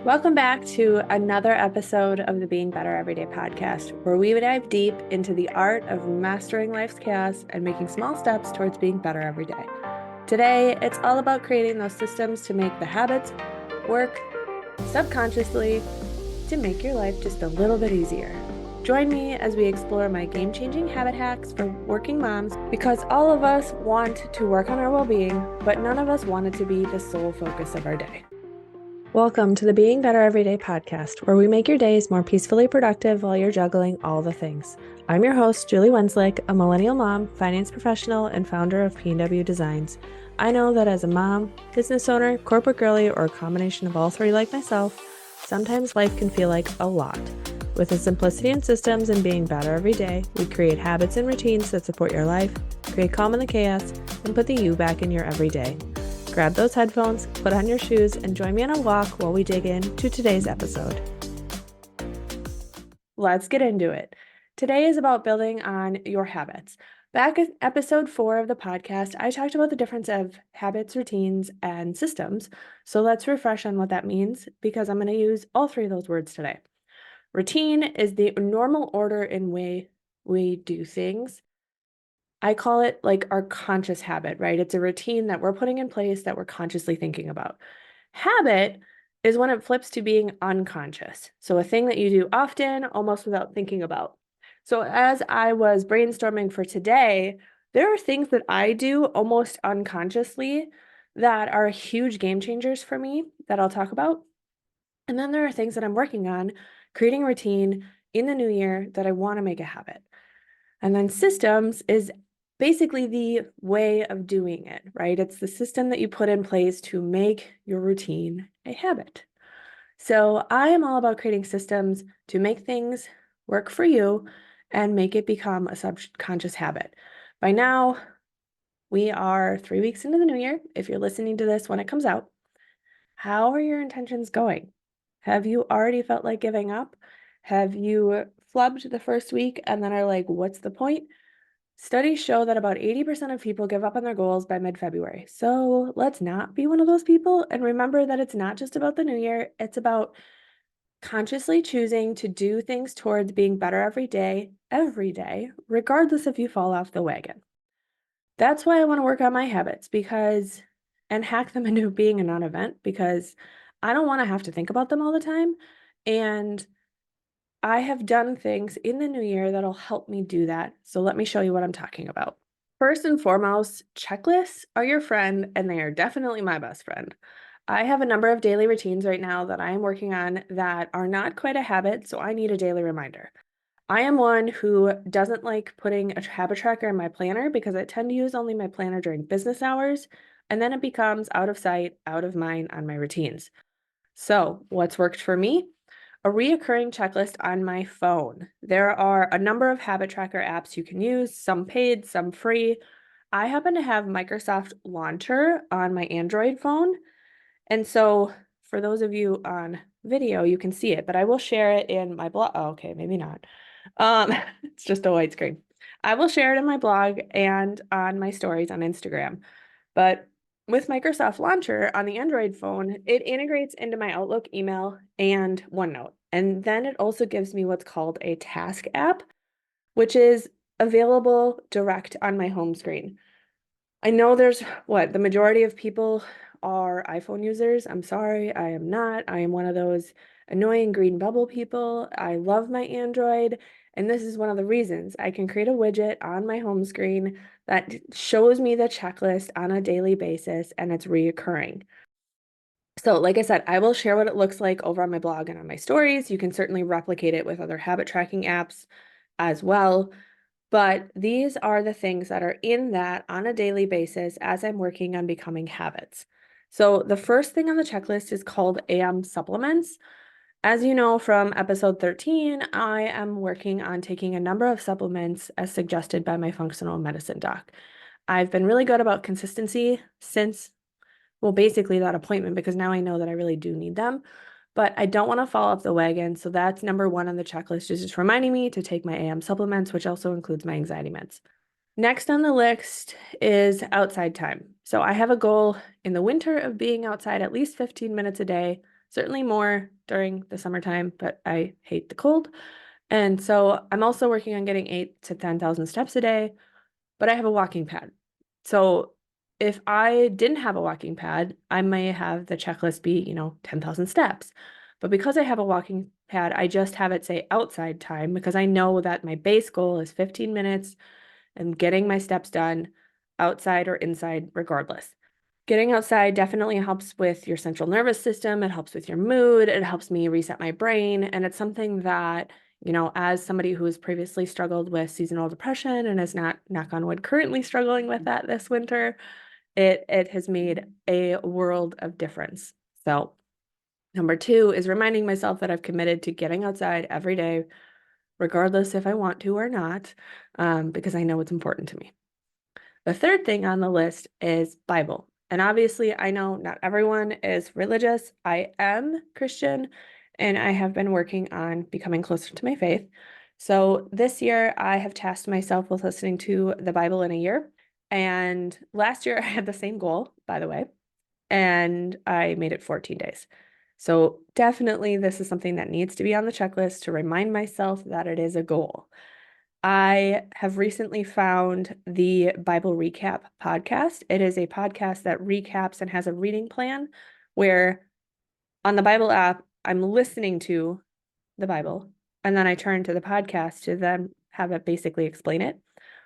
Welcome back to another episode of the Being Better Everyday podcast, where we dive deep into the art of mastering life's chaos and making small steps towards being better every day. Today, it's all about creating those systems to make the habits work subconsciously to make your life just a little bit easier. Join me as we explore my game-changing habit hacks for working moms, because all of us want to work on our well-being, but none of us want it to be the sole focus of our day. Welcome to the Being Better Everyday podcast, where we make your days more peacefully productive while you're juggling all the things. I'm your host, Julie Wenslick, a millennial mom, finance professional, and founder of P&W Designs. I know that as a mom, business owner, corporate girly, or a combination of all three like myself, sometimes life can feel like a lot. With the simplicity in systems and being better every day, we create habits and routines that support your life, create calm in the chaos, and put the you back in your everyday. Grab those headphones, put on your shoes, and join me on a walk while we dig into today's episode. Let's get into it. Today is about building on your habits. Back in episode 4 of the podcast, I talked about the difference of habits, routines, and systems. So let's refresh on what that means, because I'm going to use all three of those words today. Routine is the normal order in way we do things. I call it like our conscious habit, right? It's a routine that we're putting in place that we're consciously thinking about. Habit is when it flips to being unconscious. So a thing that you do often, almost without thinking about. So as I was brainstorming for today, there are things that I do almost unconsciously that are huge game changers for me that I'll talk about. And then there are things that I'm working on, creating a routine in the new year that I want to make a habit. And then systems is basically the way of doing it, right? It's the system that you put in place to make your routine a habit. So I am all about creating systems to make things work for you and make it become a subconscious habit. By now, we are 3 weeks into the new year. If you're listening to this when it comes out, how are your intentions going? Have you already felt like giving up? Have you flubbed the first week and then are like, what's the point? Studies show that about 80% of people give up on their goals by mid-February. So let's not be one of those people, and remember that it's not just about the new year. It's about consciously choosing to do things towards being better every day, regardless if you fall off the wagon. That's why I want to work on my habits and hack them into being a non-event, because I don't want to have to think about them all the time. And I have done things in the new year that'll help me do that. So let me show you what I'm talking about. First and foremost, checklists are your friend, and they are definitely my best friend. I have a number of daily routines right now that I am working on that are not quite a habit, so I need a daily reminder. I am one who doesn't like putting a habit tracker in my planner, because I tend to use only my planner during business hours, and then it becomes out of sight, out of mind on my routines. So what's worked for me? A reoccurring checklist on my phone. There are a number of habit tracker apps you can use, some paid, some free. I happen to have Microsoft Launcher on my Android phone. And so for those of you on video, you can see it, but I will share it in my blog. Oh, okay, maybe not. It's just a white screen. I will share it in my blog and on my stories on Instagram. But with Microsoft Launcher on the Android phone, it integrates into my Outlook email and OneNote. And then it also gives me what's called a task app, which is available direct on my home screen. I know the majority of people are iPhone users. I'm sorry, I am not. I am one of those annoying green bubble people. I love my Android. And this is one of the reasons I can create a widget on my home screen that shows me the checklist on a daily basis, and it's reoccurring. So like I said, I will share what it looks like over on my blog and on my stories. You can certainly replicate it with other habit tracking apps as well. But these are the things that are in that on a daily basis as I'm working on becoming habits. So the first thing on the checklist is called AM supplements. As you know from episode 13, I am working on taking a number of supplements as suggested by my functional medicine doc. I've been really good about consistency since, well, basically that appointment, because now I know that I really do need them, but I don't want to fall off the wagon. So that's number 1 on the checklist, is just reminding me to take my AM supplements, which also includes my anxiety meds. Next on the list is outside time. So I have a goal in the winter of being outside at least 15 minutes a day certainly more during the summertime, but I hate the cold. And so I'm also working on getting 8 to 10,000 steps a day, but I have a walking pad. So if I didn't have a walking pad, I may have the checklist be, 10,000 steps. But because I have a walking pad, I just have it say outside time because I know that my base goal is 15 minutes and getting my steps done outside or inside regardless. Getting outside definitely helps with your central nervous system. It helps with your mood. It helps me reset my brain. And it's something that, as somebody who has previously struggled with seasonal depression and is not, knock on wood, currently struggling with that this winter, it has made a world of difference. So number 2 is reminding myself that I've committed to getting outside every day, regardless if I want to or not, because I know it's important to me. The third thing on the list is Bible. And obviously, I know not everyone is religious. I am Christian, and I have been working on becoming closer to my faith. So this year, I have tasked myself with listening to the Bible in a year. And last year, I had the same goal, by the way, and I made it 14 days. So definitely, this is something that needs to be on the checklist to remind myself that it is a goal. I have recently found the Bible Recap podcast. It is a podcast that recaps and has a reading plan where on the Bible app, I'm listening to the Bible and then I turn to the podcast to then have it basically explain it.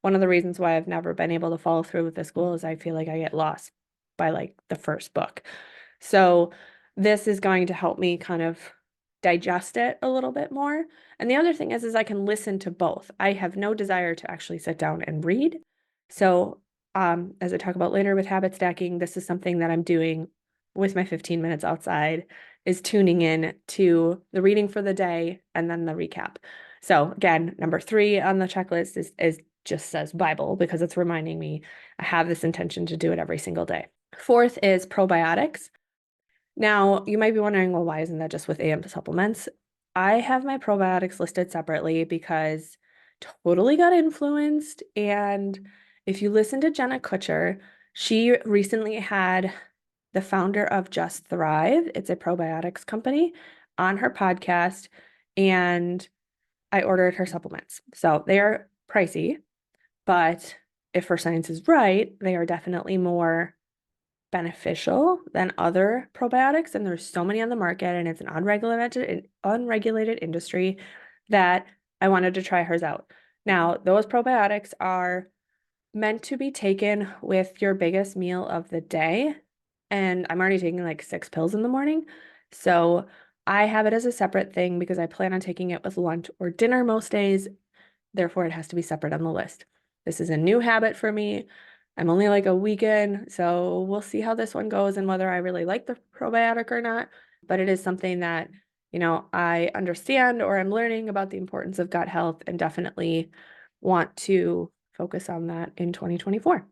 One of the reasons why I've never been able to follow through with this goal is I feel like I get lost by like the first book. So this is going to help me kind of digest it a little bit more. And the other thing is I can listen to both. I have no desire to actually sit down and read. So as I talk about later with habit stacking, this is something that I'm doing with my 15 minutes outside, is tuning in to the reading for the day and then the recap. So again, number 3 on the checklist is just says Bible because it's reminding me I have this intention to do it every single day. 4th is probiotics. Now, you might be wondering, well, why isn't that just with AM supplements? I have my probiotics listed separately because totally got influenced. And if you listen to Jenna Kutcher, she recently had the founder of Just Thrive, it's a probiotics company, on her podcast. And I ordered her supplements. So they are pricey, but if her science is right, they are definitely more beneficial than other probiotics, and there's so many on the market, and it's an unregulated industry that I wanted to try hers out. Now, those probiotics are meant to be taken with your biggest meal of the day, and I'm already taking like 6 pills in the morning. So I have it as a separate thing because I plan on taking it with lunch or dinner most days. Therefore, it has to be separate on the list. This is a new habit for me. I'm only like a week in, so we'll see how this one goes and whether I really like the probiotic or not. But it is something that, I understand or I'm learning about the importance of gut health and definitely want to focus on that in 2024.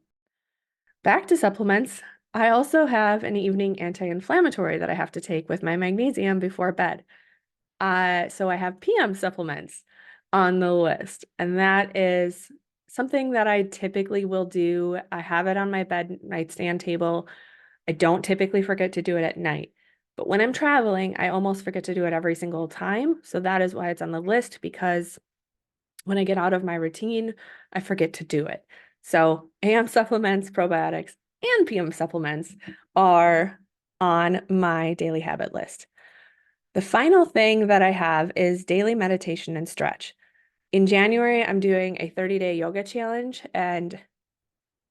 Back to supplements. I also have an evening anti-inflammatory that I have to take with my magnesium before bed. So I have PM supplements on the list, and that is something that I typically will do. I have it on my bed nightstand table. I don't typically forget to do it at night, but when I'm traveling, I almost forget to do it every single time. So that is why it's on the list, because when I get out of my routine, I forget to do it. So AM supplements, probiotics, and PM supplements are on my daily habit list. The final thing that I have is daily meditation and stretch. In January, I'm doing a 30-day yoga challenge. And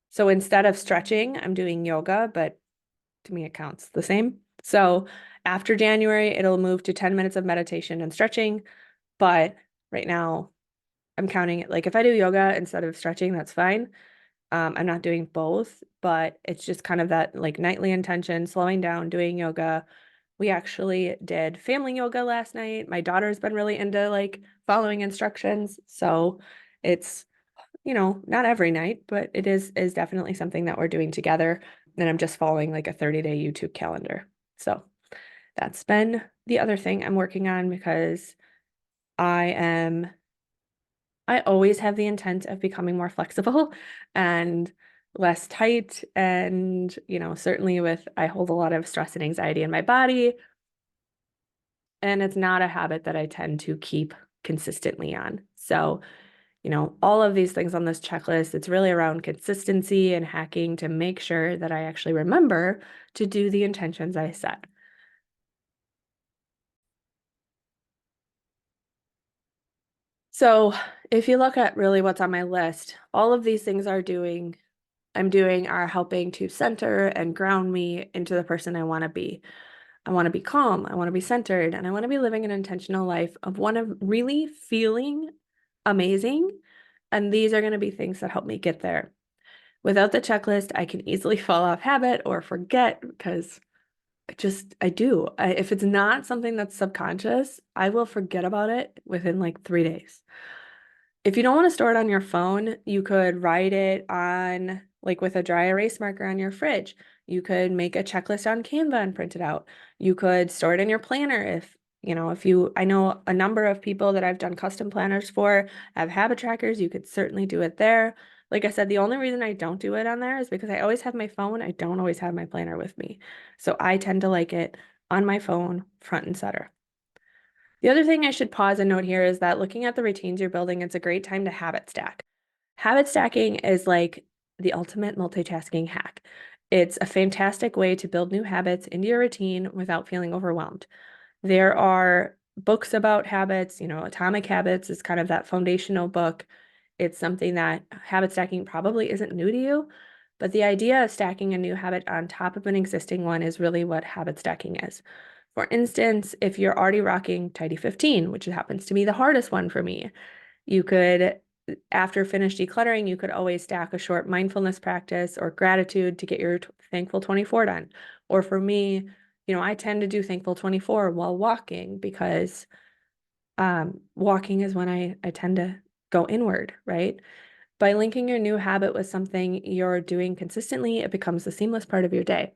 so instead of stretching, I'm doing yoga, but to me, it counts the same. So after January, it'll move to 10 minutes of meditation and stretching. But right now, I'm counting it. Like if I do yoga instead of stretching, that's fine. I'm not doing both, but it's just kind of that like nightly intention, slowing down, doing yoga. We actually did family yoga last night. My daughter's been really into like following instructions. So it's, not every night, but it is definitely something that we're doing together. And I'm just following like a 30-day YouTube calendar. So that's been the other thing I'm working on because I always have the intent of becoming more flexible and less tight. And, certainly I hold a lot of stress and anxiety in my body. and it's not a habit that I tend to keep consistently on. So, all of these things on this checklist, it's really around consistency and hacking to make sure that I actually remember to do the intentions I set. So, if you look at really what's on my list, all of these things I'm doing are helping to center and ground me into the person I want to be. I want to be calm, I want to be centered, and I want to be living an intentional life of one of really feeling amazing. And these are going to be things that help me get there. Without the checklist, I can easily fall off habit or forget because I do. If it's not something that's subconscious, I will forget about it within like 3 days. If you don't want to store it on your phone, you could write it on, like with a dry erase marker on your fridge. You could make a checklist on Canva and print it out. You could store it in your planner I know a number of people that I've done custom planners for have habit trackers. You could certainly do it there. Like I said, the only reason I don't do it on there is because I always have my phone. I don't always have my planner with me. So I tend to like it on my phone, front and center. The other thing I should pause and note here is that looking at the routines you're building, it's a great time to habit stack. Habit stacking is like the ultimate multitasking hack. It's a fantastic way to build new habits into your routine without feeling overwhelmed. There are books about habits, Atomic Habits is kind of that foundational book. It's something that habit stacking probably isn't new to you, but the idea of stacking a new habit on top of an existing one is really what habit stacking is. For instance, if you're already rocking Tidy 15, which happens to be the hardest one for me, you could, after finish decluttering, you could always stack a short mindfulness practice or gratitude to get your Thankful 24 done. Or for me, I tend to do Thankful 24 while walking because walking is when I tend to go inward, right? By linking your new habit with something you're doing consistently, it becomes a seamless part of your day.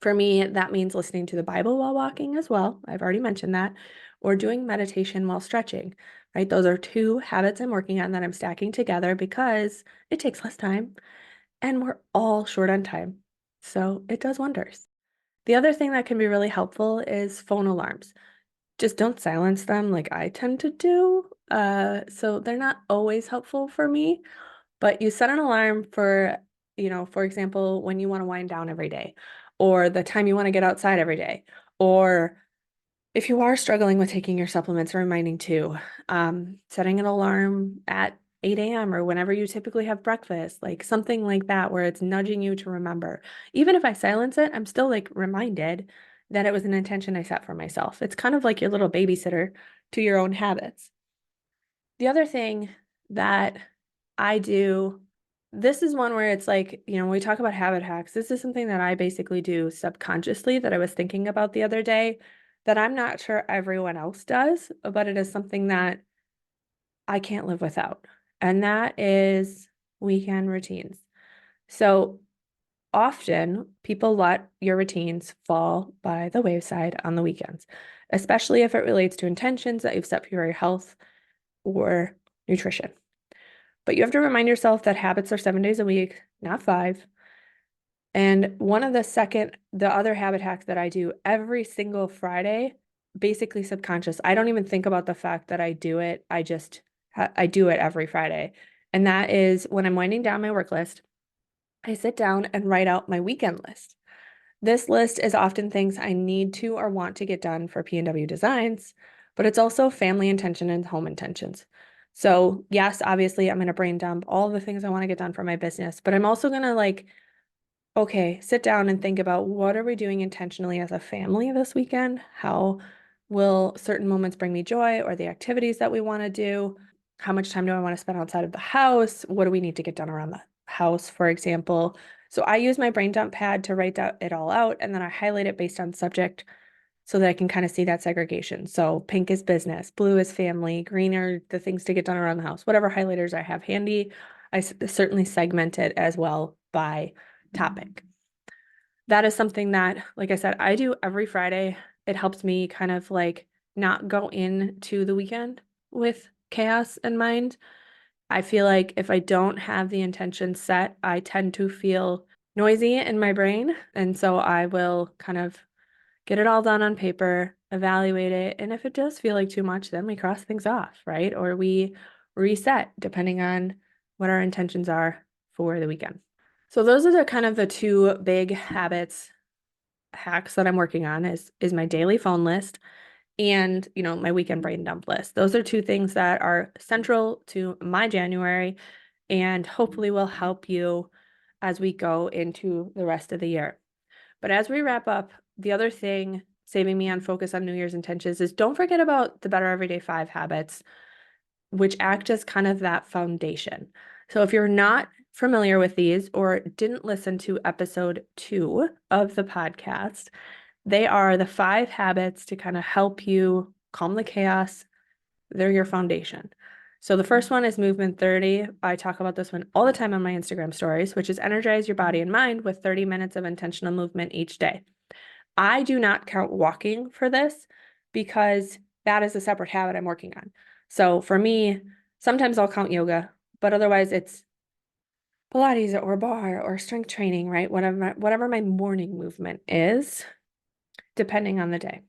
For me, that means listening to the Bible while walking as well. I've already mentioned that, or doing meditation while stretching, right? Those are two habits I'm working on that I'm stacking together because it takes less time and we're all short on time. So it does wonders. The other thing that can be really helpful is phone alarms. Just don't silence them like I tend to do. So they're not always helpful for me, but you set an alarm for, for example, when you want to wind down every day, or the time you want to get outside every day, or if you are struggling with taking your supplements, reminding too, setting an alarm at 8 a.m. or whenever you typically have breakfast, like something like that, where it's nudging you to remember. Even if I silence it, I'm still like reminded that it was an intention I set for myself. It's kind of like your little babysitter to your own habits. The other thing that I do, this is one where it's like, when we talk about habit hacks, this is something that I basically do subconsciously that I was thinking about the other day that I'm not sure everyone else does, but it is something that I can't live without. And that is weekend routines. So often people let your routines fall by the wayside on the weekends, especially if it relates to intentions that you've set for your health or nutrition. But you have to remind yourself that habits are 7 days a week, not 5. And the other habit hack that I do every single Friday, basically subconscious. I don't even think about the fact that I do it. I do it every Friday. And that is when I'm winding down my work list, I sit down and write out my weekend list. This list is often things I need to or want to get done for P&W Designs, but it's also family intention and home intentions. So yes, obviously I'm going to brain dump all the things I want to get done for my business, but I'm also going to okay, sit down and think about what are we doing intentionally as a family this weekend? How will certain moments bring me joy or the activities that we want to do? How much time do I want to spend outside of the house? What do we need to get done around the house, for example? So I use my brain dump pad to write it all out, and then I highlight it based on subject so that I can kind of see that segregation. So pink is business, blue is family, green are the things to get done around the house. Whatever highlighters I have handy, I certainly segment it as well by topic. That is something that, like I said, I do every Friday. It helps me kind of like not go into the weekend with chaos in mind. I feel like if I don't have the intention set, I tend to feel noisy in my brain. And so I will kind of get it all done on paper, evaluate it. And if it does feel like too much, then we cross things off, right? Or we reset depending on what our intentions are for the weekend. So those are the kind of the two big hacks that I'm working on is my daily phone list and, my weekend brain dump list. Those are two things that are central to my January and hopefully will help you as we go into the rest of the year. But as we wrap up, the other thing saving me on focus on New Year's intentions is don't forget about the Better Everyday 5 habits, which act as kind of that foundation. So if you're not familiar with these or didn't listen to episode 2 of the podcast, they are the 5 habits to kind of help you calm the chaos. They're your foundation. So the first one is movement 30. I talk about this one all the time on my Instagram stories, which is energize your body and mind with 30 minutes of intentional movement each day. I do not count walking for this because that is a separate habit I'm working on. So for me, sometimes I'll count yoga, but otherwise it's Pilates or bar or strength training, right? Whatever my morning movement is, depending on the day.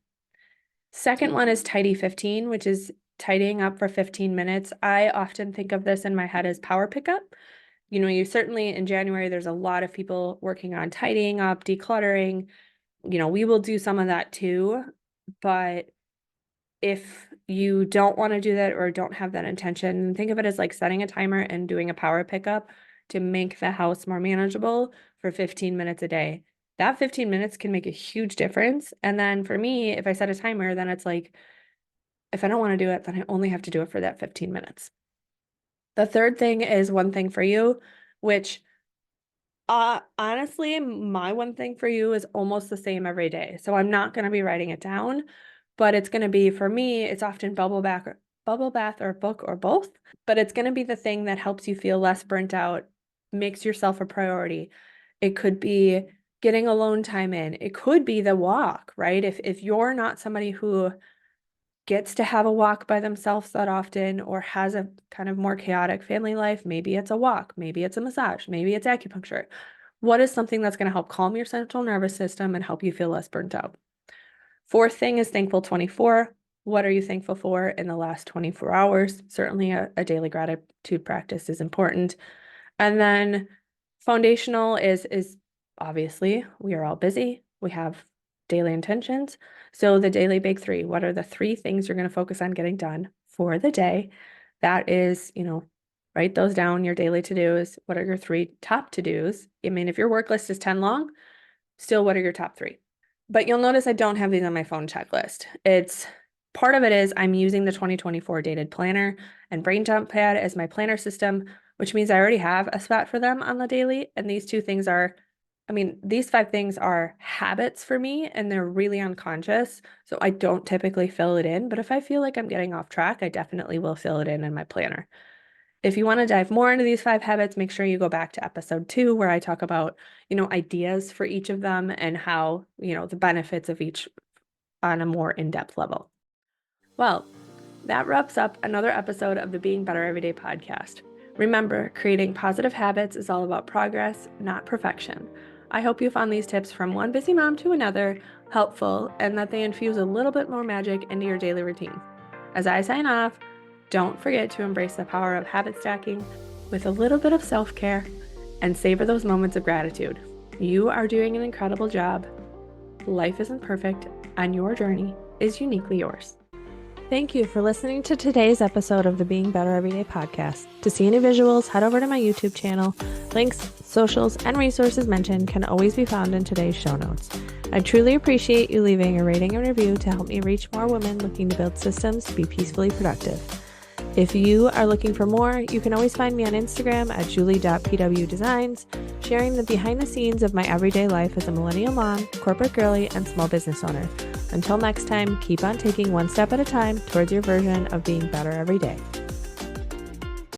Second one is tidy 15, which is tidying up for 15 minutes. I often think of this in my head as power pickup. You certainly in January, there's a lot of people working on tidying up, decluttering. We will do some of that too. But if you don't want to do that or don't have that intention, think of it as like setting a timer and doing a power pickup to make the house more manageable for 15 minutes a day. That 15 minutes can make a huge difference. And then for me, if I set a timer, then it's like, if I don't want to do it, then I only have to do it for that 15 minutes. The third thing is one thing for you, which honestly, my one thing for you is almost the same every day. So I'm not going to be writing it down, but it's going to be, for me, it's often bubble bath or book or both, but it's going to be the thing that helps you feel less burnt out, makes yourself a priority. It could be getting alone time in. It could be the walk, right? If you're not somebody who gets to have a walk by themselves that often or has a kind of more chaotic family life, maybe it's a walk, maybe it's a massage, maybe it's acupuncture. What is something that's going to help calm your central nervous system and help you feel less burnt out? Fourth thing is thankful 24. What are you thankful for in the last 24 hours? Certainly a daily gratitude practice is important. And then foundational is obviously we are all busy. We have daily intentions. So the daily big 3, what are the 3 things you're going to focus on getting done for the day? That is, write those down, your daily to-dos. What are your 3 top to-dos? I mean, if your work list is 10 long, still, what are your top 3? But you'll notice I don't have these on my phone checklist. Part of it is I'm using the 2024 dated planner and brain dump pad as my planner system, which means I already have a spot for them on the daily. And these 2 things these 5 things are habits for me and they're really unconscious. So I don't typically fill it in, but if I feel like I'm getting off track, I definitely will fill it in my planner. If you want to dive more into these 5 habits, make sure you go back to episode 2 where I talk about, ideas for each of them and how, the benefits of each on a more in-depth level. Well, that wraps up another episode of the Being Better Everyday podcast. Remember, creating positive habits is all about progress, not perfection. I hope you found these tips from one busy mom to another helpful and that they infuse a little bit more magic into your daily routine. As I sign off, don't forget to embrace the power of habit stacking with a little bit of self-care and savor those moments of gratitude. You are doing an incredible job. Life isn't perfect, and your journey is uniquely yours. Thank you for listening to today's episode of the Being Better Everyday podcast. To see any visuals, head over to my YouTube channel. Links, socials, and resources mentioned can always be found in today's show notes. I truly appreciate you leaving a rating and review to help me reach more women looking to build systems to be peacefully productive. If you are looking for more, you can always find me on Instagram at julie.pwdesigns, sharing the behind the scenes of my everyday life as a millennial mom, corporate girly, and small business owner. Until next time, keep on taking one step at a time towards your version of being better every day.